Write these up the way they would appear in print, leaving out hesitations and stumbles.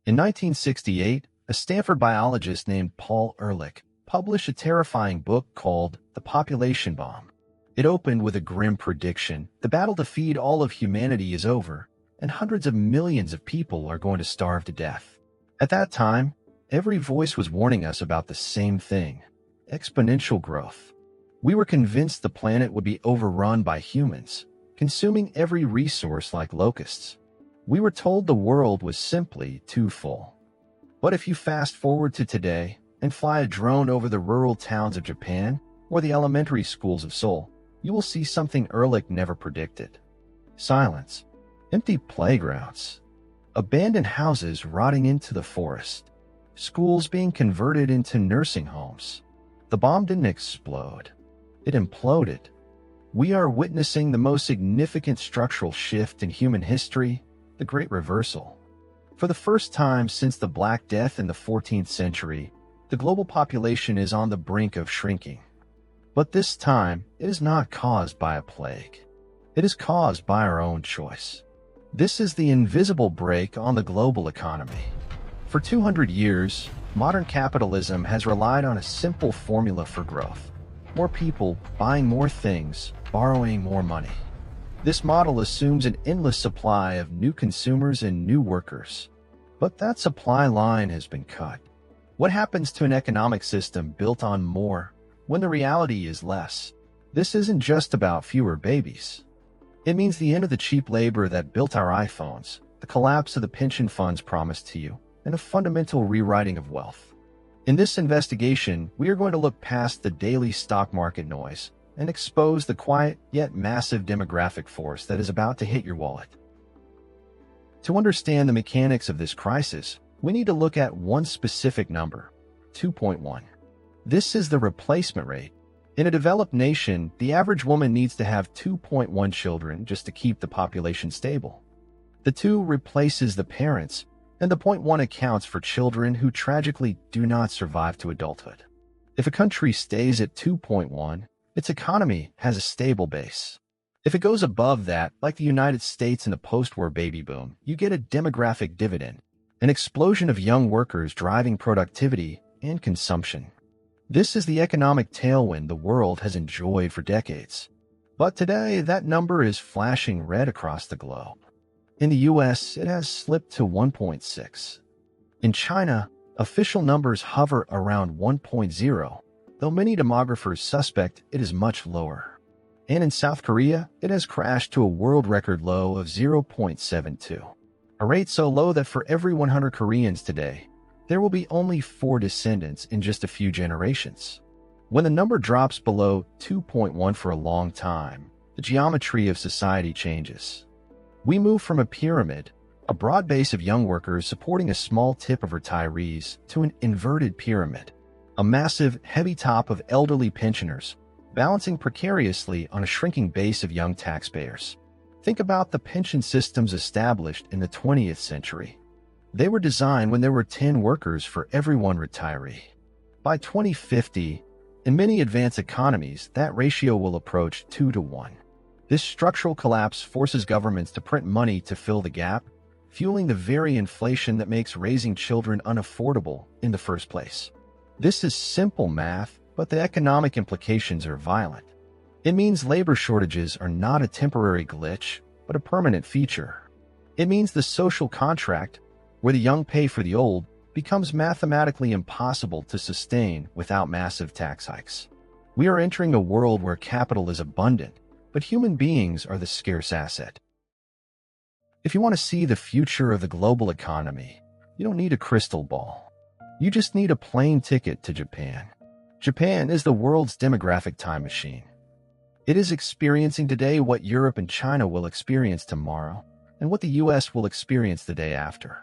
In 1968, a Stanford biologist named Paul Ehrlich published a terrifying book called The Population Bomb. It opened with a grim prediction: the battle to feed all of humanity is over, and hundreds of millions of people are going to starve to death. At that time, every voice was warning us about the same thing: exponential growth. We were convinced the planet would be overrun by humans, consuming every resource like locusts. We were told the world was simply too full. But if you fast forward to today and fly a drone over the rural towns of Japan or the elementary schools of Seoul, you will see something Ehrlich never predicted. Silence, empty playgrounds, abandoned houses rotting into the forest, schools being converted into nursing homes. The bomb didn't explode. It imploded. We are witnessing the most significant structural shift in human history: the Great Reversal. For the first time since the Black Death in the 14th century, the global population is on the brink of shrinking. But this time, it is not caused by a plague. It is caused by our own choice. This is the invisible brake on the global economy. For 200 years, modern capitalism has relied on a simple formula for growth: more people buying more things, borrowing more money. This model assumes an endless supply of new consumers and new workers. But that supply line has been cut. What happens to an economic system built on more when the reality is less? This isn't just about fewer babies. It means the end of the cheap labor that built our iPhones, the collapse of the pension funds promised to you, and a fundamental rewriting of wealth. In this investigation, we are going to look past the daily stock market noise and expose the quiet yet massive demographic force that is about to hit your wallet. To understand the mechanics of this crisis, we need to look at one specific number: 2.1. This is the replacement rate. In a developed nation, the average woman needs to have 2.1 children just to keep the population stable. The 2 replaces the parents, and the 0.1 accounts for children who tragically do not survive to adulthood. If a country stays at 2.1, its economy has a stable base. If it goes above that, like the United States in the post-war baby boom, you get a demographic dividend, an explosion of young workers driving productivity and consumption. This is the economic tailwind the world has enjoyed for decades. But today, that number is flashing red across the globe. In the US, it has slipped to 1.6. In China, official numbers hover around 1.0, though many demographers suspect it is much lower. And in South Korea, it has crashed to a world record low of 0.72, a rate so low that for every 100 Koreans today, there will be only 4 descendants in just a few generations. When the number drops below 2.1 for a long time, the geometry of society changes. We move from a pyramid, a broad base of young workers supporting a small tip of retirees, to an inverted pyramid, a massive, heavy top of elderly pensioners, balancing precariously on a shrinking base of young taxpayers. Think about the pension systems established in the 20th century. They were designed when there were 10 workers for every 1 retiree. By 2050, in many advanced economies, that ratio will approach 2 to 1. This structural collapse forces governments to print money to fill the gap, fueling the very inflation that makes raising children unaffordable in the first place. This is simple math, but the economic implications are violent. It means labor shortages are not a temporary glitch, but a permanent feature. It means the social contract, where the young pay for the old, becomes mathematically impossible to sustain without massive tax hikes. We are entering a world where capital is abundant, but human beings are the scarce asset. If you want to see the future of the global economy, you don't need a crystal ball. You just need a plane ticket to Japan. Japan is the world's demographic time machine. It is experiencing today what Europe and China will experience tomorrow, and what the US will experience the day after.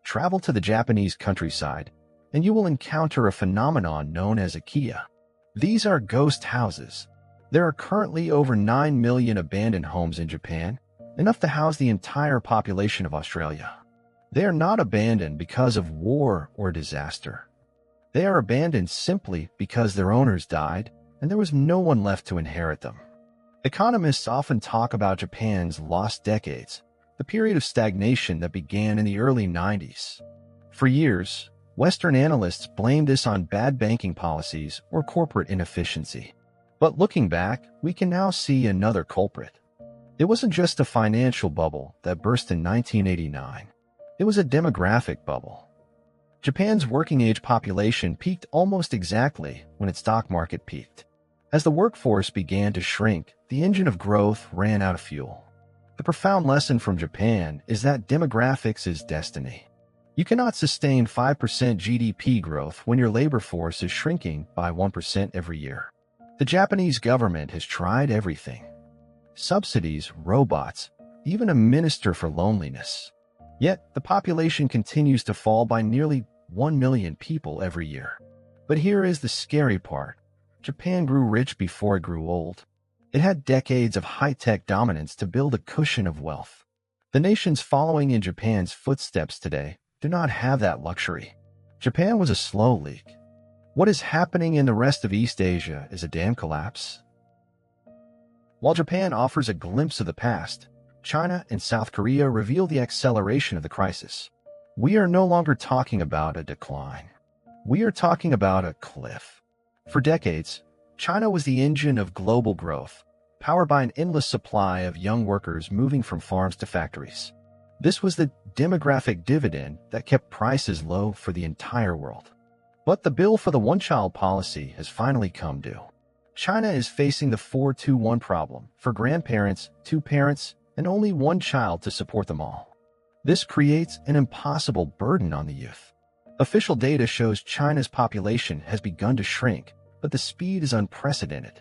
Travel to the Japanese countryside, and you will encounter a phenomenon known as ikiya. These are ghost houses. There are currently over 9 million abandoned homes in Japan, enough to house the entire population of Australia. They are not abandoned because of war or disaster. They are abandoned simply because their owners died and there was no one left to inherit them. Economists often talk about Japan's lost decades, the period of stagnation that began in the early 90s. For years, Western analysts blamed this on bad banking policies or corporate inefficiency. But looking back, we can now see another culprit. It wasn't just a financial bubble that burst in 1989. It was a demographic bubble. Japan's working-age population peaked almost exactly when its stock market peaked. As the workforce began to shrink, the engine of growth ran out of fuel. The profound lesson from Japan is that demographics is destiny. You cannot sustain 5% GDP growth when your labor force is shrinking by 1% every year. The Japanese government has tried everything. Subsidies, robots, even a minister for loneliness. Yet, the population continues to fall by nearly 1 million people every year. But here is the scary part. Japan grew rich before it grew old. It had decades of high-tech dominance to build a cushion of wealth. The nations following in Japan's footsteps today do not have that luxury. Japan was a slow leak. What is happening in the rest of East Asia is a dam collapse. While Japan offers a glimpse of the past, China and South Korea reveal the acceleration of the crisis. We are no longer talking about a decline. We are talking about a cliff. For decades, China was the engine of global growth, powered by an endless supply of young workers moving from farms to factories. This was the demographic dividend that kept prices low for the entire world. But the bill for the one-child policy has finally come due. China is facing the 4-2-1 problem for grandparents, 2 parents, and only 1 child to support them all. This creates an impossible burden on the youth. Official data shows China's population has begun to shrink, but the speed is unprecedented.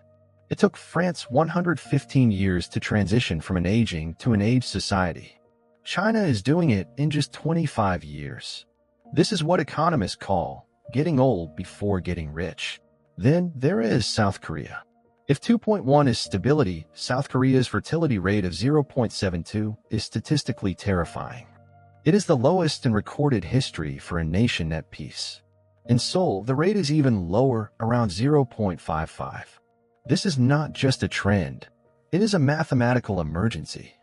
It took France 115 years to transition from an aging to an aged society. China is doing it in just 25 years. This is what economists call getting old before getting rich. Then there is South Korea. If 2.1 is stability, South Korea's fertility rate of 0.72 is statistically terrifying. It is the lowest in recorded history for a nation at peace. In Seoul, the rate is even lower, around 0.55. This is not just a trend. It is a mathematical emergency.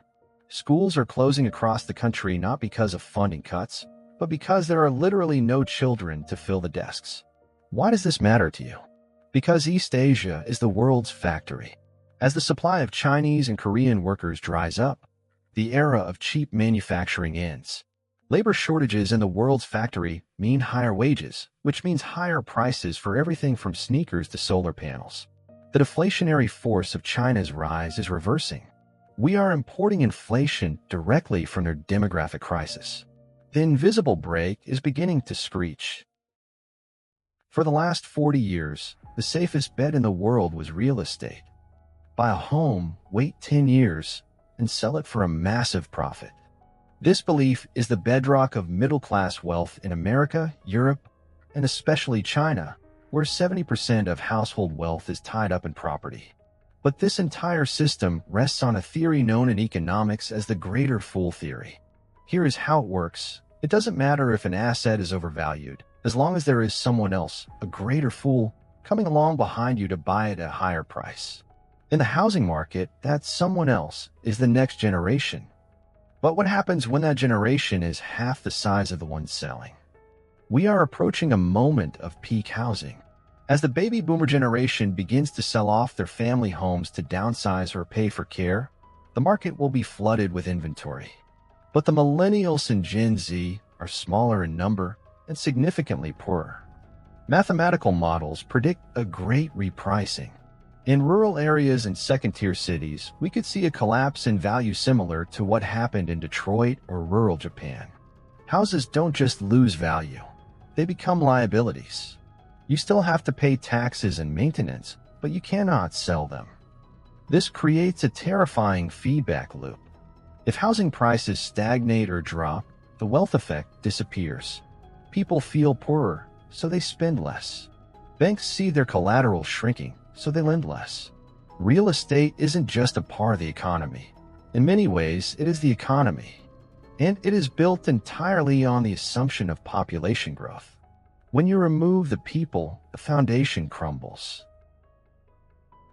Schools are closing across the country not because of funding cuts, but because there are literally no children to fill the desks. Why does this matter to you? Because East Asia is the world's factory. As the supply of Chinese and Korean workers dries up, the era of cheap manufacturing ends. Labor shortages in the world's factory mean higher wages, which means higher prices for everything from sneakers to solar panels. The deflationary force of China's rise is reversing. We are importing inflation directly from their demographic crisis. The invisible brake is beginning to screech. For the last 40 years, the safest bet in the world was real estate. Buy a home, wait 10 years, and sell it for a massive profit. This belief is the bedrock of middle-class wealth in America, Europe, and especially China, where 70% of household wealth is tied up in property. But this entire system rests on a theory known in economics as the greater fool theory. Here is how it works. It doesn't matter if an asset is overvalued, as long as there is someone else, a greater fool, coming along behind you to buy it at a higher price. In the housing market, that someone else is the next generation. But what happens when that generation is half the size of the one selling? We are approaching a moment of peak housing. As the baby boomer generation begins to sell off their family homes to downsize or pay for care, the market will be flooded with inventory. But the millennials and Gen Z are smaller in number and significantly poorer. Mathematical models predict a great repricing. In rural areas and second-tier cities, we could see a collapse in value similar to what happened in Detroit or rural Japan. Houses don't just lose value. They become liabilities. You still have to pay taxes and maintenance, but you cannot sell them. This creates a terrifying feedback loop. If housing prices stagnate or drop, the wealth effect disappears. People feel poorer, so they spend less. Banks see their collateral shrinking, so they lend less. Real estate isn't just a part of the economy. In many ways, it is the economy. And it is built entirely on the assumption of population growth. When you remove the people, the foundation crumbles.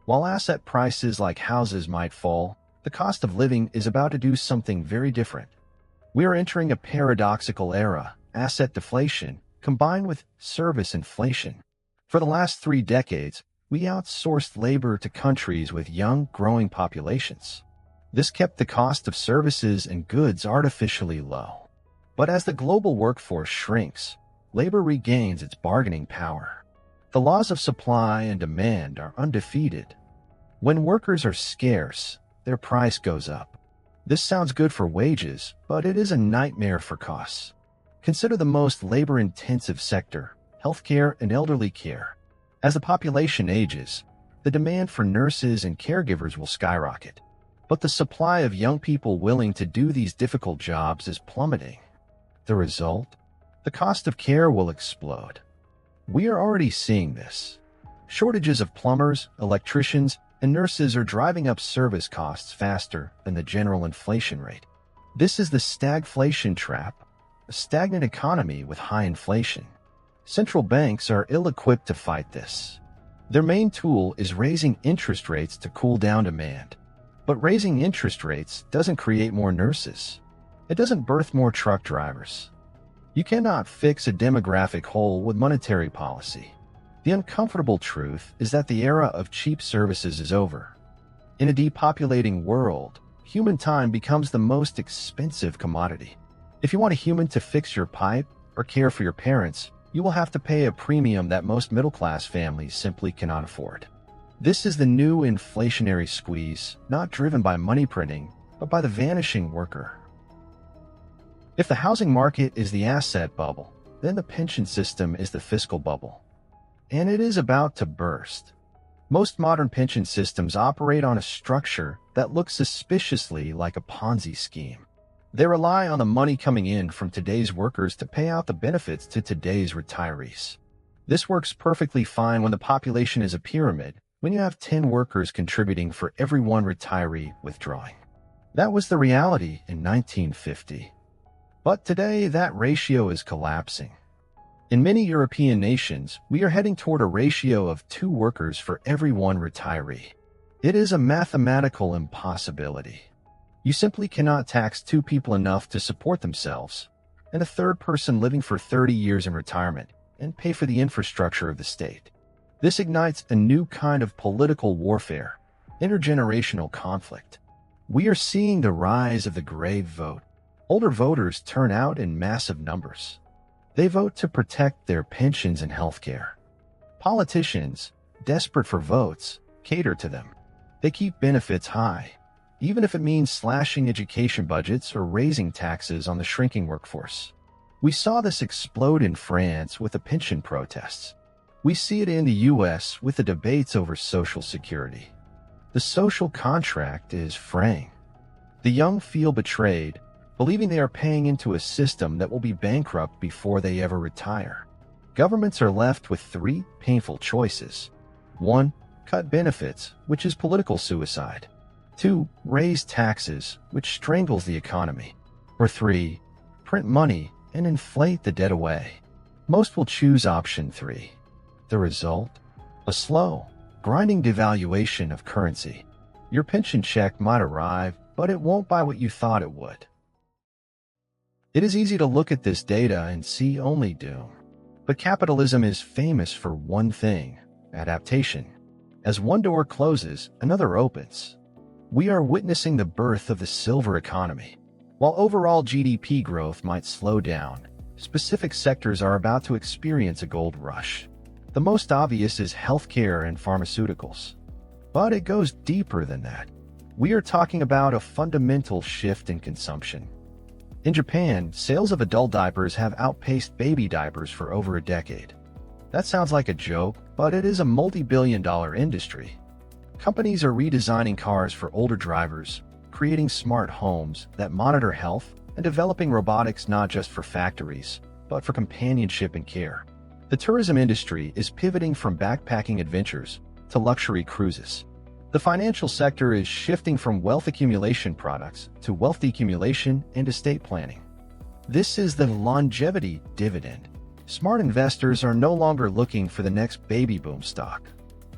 While asset prices like houses might fall, the cost of living is about to do something very different. We are entering a paradoxical era. asset deflation combined with service inflation. For the last 3 decades, we outsourced labor to countries with young, growing populations. This kept the cost of services and goods artificially low. But as the global workforce shrinks, labor regains its bargaining power. The laws of supply and demand are undefeated. When workers are scarce, their price goes up. This sounds good for wages, but it is a nightmare for costs. Consider the most labor-intensive sector, healthcare and elderly care. As the population ages, the demand for nurses and caregivers will skyrocket. But the supply of young people willing to do these difficult jobs is plummeting. The result? The cost of care will explode. We are already seeing this. Shortages of plumbers, electricians, and nurses are driving up service costs faster than the general inflation rate. This is the stagflation trap, a stagnant economy with high inflation. Central banks are ill-equipped to fight this. Their main tool is raising interest rates to cool down demand. But raising interest rates doesn't create more nurses. It doesn't birth more truck drivers. You cannot fix a demographic hole with monetary policy. The uncomfortable truth is that the era of cheap services is over. In a depopulating world, human time becomes the most expensive commodity. If you want a human to fix your pipe or care for your parents, you will have to pay a premium that most middle-class families simply cannot afford. This is the new inflationary squeeze, not driven by money printing, but by the vanishing worker. If the housing market is the asset bubble, then the pension system is the fiscal bubble. And it is about to burst. Most modern pension systems operate on a structure that looks suspiciously like a Ponzi scheme. They rely on the money coming in from today's workers to pay out the benefits to today's retirees. This works perfectly fine when the population is a pyramid, when you have 10 workers contributing for every one retiree withdrawing. That was the reality in 1950. But today, that ratio is collapsing. In many European nations, we are heading toward a ratio of 2 workers for every 1 retiree. It is a mathematical impossibility. You simply cannot tax 2 people enough to support themselves, and a third person living for 30 years in retirement, and pay for the infrastructure of the state. This ignites a new kind of political warfare, intergenerational conflict. We are seeing the rise of the grave vote. Older voters turn out in massive numbers. They vote to protect their pensions and health care. Politicians, desperate for votes, cater to them. They keep benefits high, even if it means slashing education budgets or raising taxes on the shrinking workforce. We saw this explode in France with the pension protests. We see it in the US with the debates over Social Security. The social contract is fraying. The young feel betrayed, believing they are paying into a system that will be bankrupt before they ever retire. Governments are left with 3 painful choices. 1. Cut benefits, which is political suicide. 2. Raise taxes, which strangles the economy. Or 3. Print money and inflate the debt away. Most will choose option 3. The result? A slow, grinding devaluation of currency. Your pension check might arrive, but it won't buy what you thought it would. It is easy to look at this data and see only doom. But capitalism is famous for one thing: adaptation. As one door closes, another opens. We are witnessing the birth of the silver economy. While overall GDP growth might slow down, specific sectors are about to experience a gold rush. The most obvious is healthcare and pharmaceuticals. But it goes deeper than that. We are talking about a fundamental shift in consumption. In Japan, sales of adult diapers have outpaced baby diapers for over a decade. That sounds like a joke, but it is a multi-billion-dollar industry. Companies are redesigning cars for older drivers, creating smart homes that monitor health, and developing robotics not just for factories, but for companionship and care. The tourism industry is pivoting from backpacking adventures to luxury cruises. The financial sector is shifting from wealth accumulation products to wealth decumulation and estate planning. This is the longevity dividend. Smart investors are no longer looking for the next baby boom stock.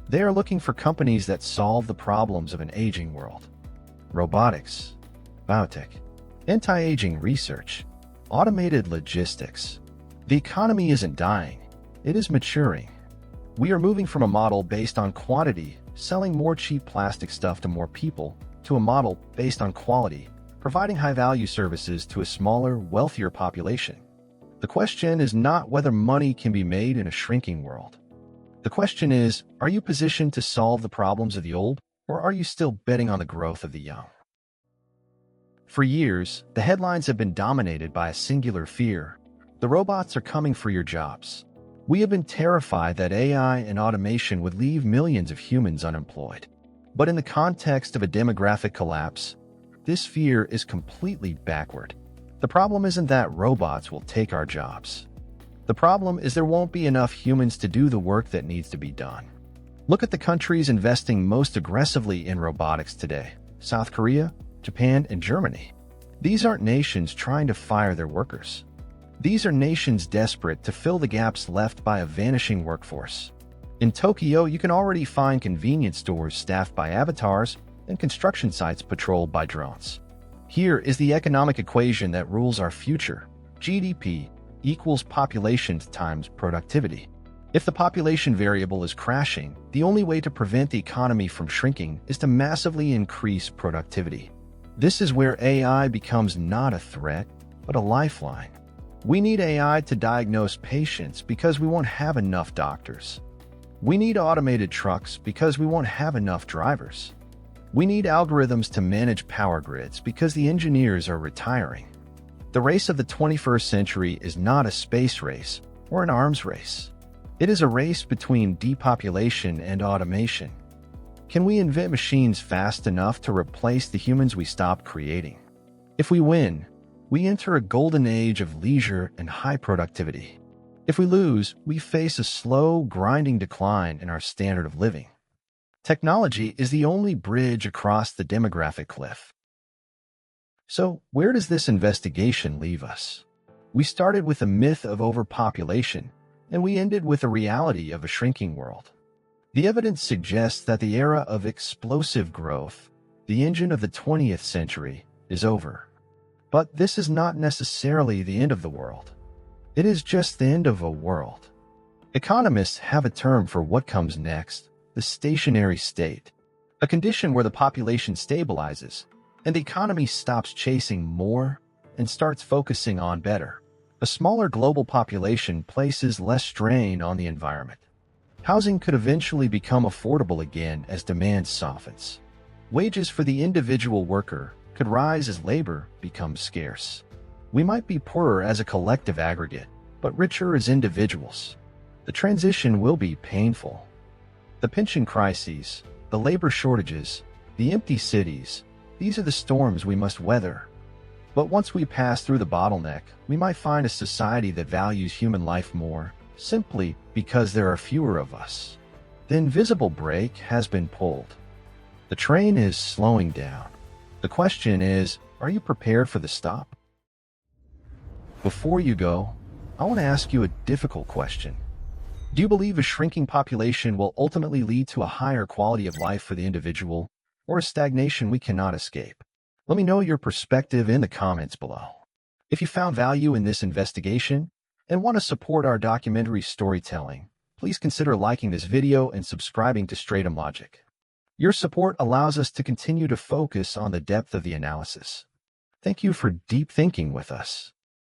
They are looking for companies that solve the problems of an aging world. Robotics, biotech, anti-aging research, automated logistics, The economy isn't dying, it is maturing. We are moving from a model based on quantity, selling more cheap plastic stuff to more people, to a model based on quality, providing high-value services to a smaller, wealthier population. The question is not whether money can be made in a shrinking world. The question is, are you positioned to solve the problems of the old, or are you still betting on the growth of the young? For years, the headlines have been dominated by a singular fear. The robots are coming for your jobs. We have been terrified that AI and automation would leave millions of humans unemployed. But in the context of a demographic collapse, this fear is completely backward. The problem isn't that robots will take our jobs. The problem is there won't be enough humans to do the work that needs to be done. Look at the countries investing most aggressively in robotics today: South Korea, Japan, and Germany. These aren't nations trying to fire their workers. These are nations desperate to fill the gaps left by a vanishing workforce. In Tokyo, you can already find convenience stores staffed by avatars and construction sites patrolled by drones. Here is the economic equation that rules our future. GDP equals population times productivity. If the population variable is crashing, the only way to prevent the economy from shrinking is to massively increase productivity. This is where AI becomes not a threat, but a lifeline. We need AI to diagnose patients because we won't have enough doctors. We need automated trucks because we won't have enough drivers. We need algorithms to manage power grids because the engineers are retiring. The race of the 21st century is not a space race or an arms race. It is a race between depopulation and automation. Can we invent machines fast enough to replace the humans we stopped creating? If we win, we enter a golden age of leisure and high productivity. If we lose, we face a slow, grinding decline in our standard of living. Technology is the only bridge across the demographic cliff. So, where does this investigation leave us? We started with a myth of overpopulation, and we ended with a reality of a shrinking world. The evidence suggests that the era of explosive growth, the engine of the 20th century, is over. But this is not necessarily the end of the world. It is just the end of a world. Economists have a term for what comes next: the stationary state, a condition where the population stabilizes and the economy stops chasing more and starts focusing on better. A smaller global population places less strain on the environment. Housing could eventually become affordable again as demand softens. Wages for the individual worker could rise as labor becomes scarce. We might be poorer as a collective aggregate, but richer as individuals. The transition will be painful. The pension crises, the labor shortages, the empty cities, these are the storms we must weather. But once we pass through the bottleneck, we might find a society that values human life more, simply because there are fewer of us. The invisible brake has been pulled. The train is slowing down. The question is, are you prepared for the stop? Before you go, I want to ask you a difficult question. Do you believe a shrinking population will ultimately lead to a higher quality of life for the individual, or a stagnation we cannot escape? Let me know your perspective in the comments below. If you found value in this investigation and want to support our documentary storytelling, please consider liking this video and subscribing to Stratum Logic. Your support allows us to continue to focus on the depth of the analysis. Thank you for deep thinking with us.